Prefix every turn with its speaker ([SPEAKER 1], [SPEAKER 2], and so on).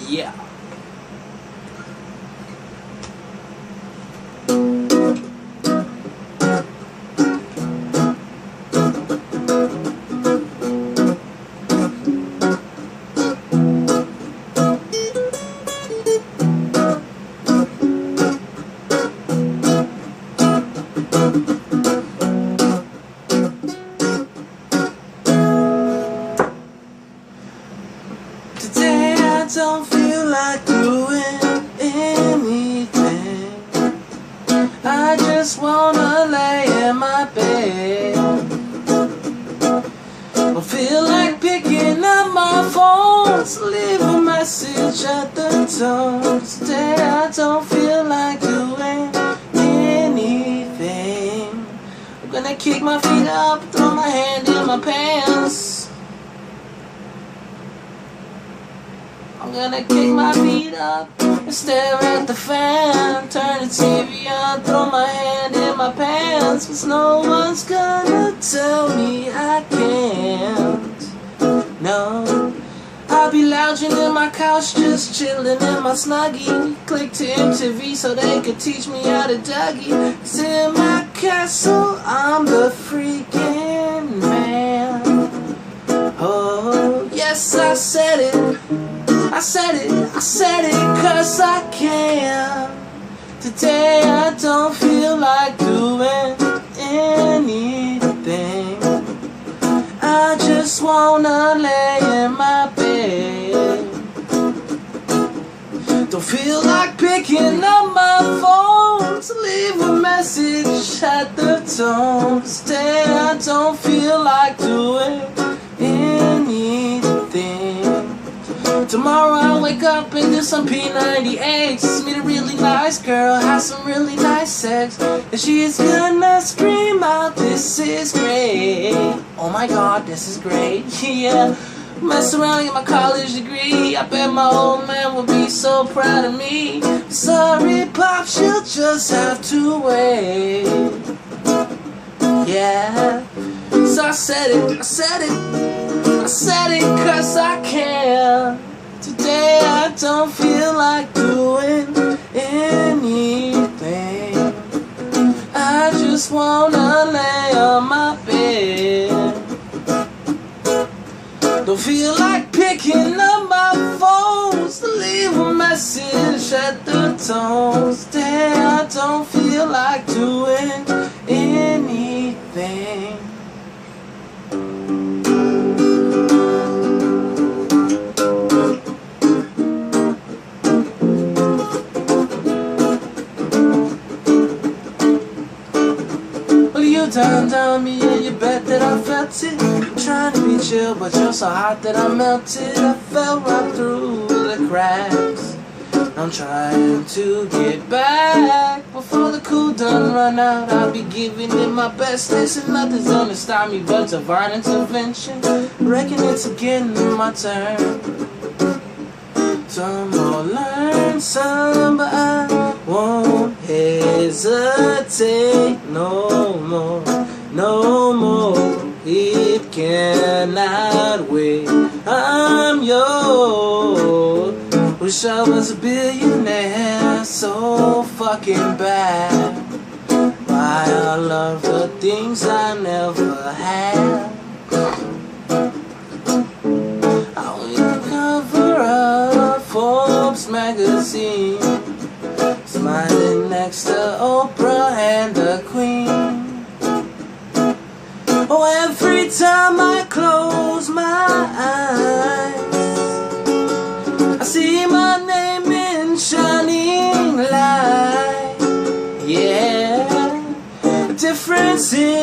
[SPEAKER 1] Yeah.
[SPEAKER 2] Today I don't feel like doing anything. I just wanna lay in my bed. Don't feel like picking up my phone to leave a message at the tone. Today I don't feel like doing anything. I'm gonna kick my feet up, throw my hand in my pants. I'm gonna kick my feet up and stare at the fan. Turn the TV on, throw my hand in my pants. 'Cause no one's gonna tell me I can't. No, I'll be lounging in my couch, just chilling in my snuggie. Click to MTV so they could teach me how to Dougie. 'Cause in my castle, I'm the freaking man. Oh, yes, I said it. I said it 'cause I can. Today I don't feel like doing anything. I just wanna lay in my bed. Don't feel like picking up my phone to leave a message at the tone. Today I don't feel like doing anything. Tomorrow I'll wake up and do some P90X. Meet a really nice girl, have some really nice sex, and she's gonna scream out, "This is great. Oh my god, this is great." Yeah, mess around, get my college degree. I bet my old man will be so proud of me. Sorry, Pop, she'll just have to wait. Yeah, so I said it 'cause I can. Today I don't feel like doing anything. I just wanna lay on my bed. Don't feel like picking up my phone to leave a message at the tone. Today I don't feel like doing anything. You turned on me and you bet that I felt it. Trying to be chill, but you're so hot that I melted. I fell right through the cracks. I'm trying to get back before the cool done run out. I'll be giving it my best. Listen, nothing's gonna stop me but divine intervention. Reckon it's again my turn. Some more learn some, but I won't hesitate no more, no more. It cannot wait. I'm yours. Wish I was a billionaire, so fucking bad. Why I love the things I never had. I will cover up Forbes magazine, smiling next to Oprah and the Queen. Oh, every time I close my eyes, I see my name in shining light. Yeah, the difference in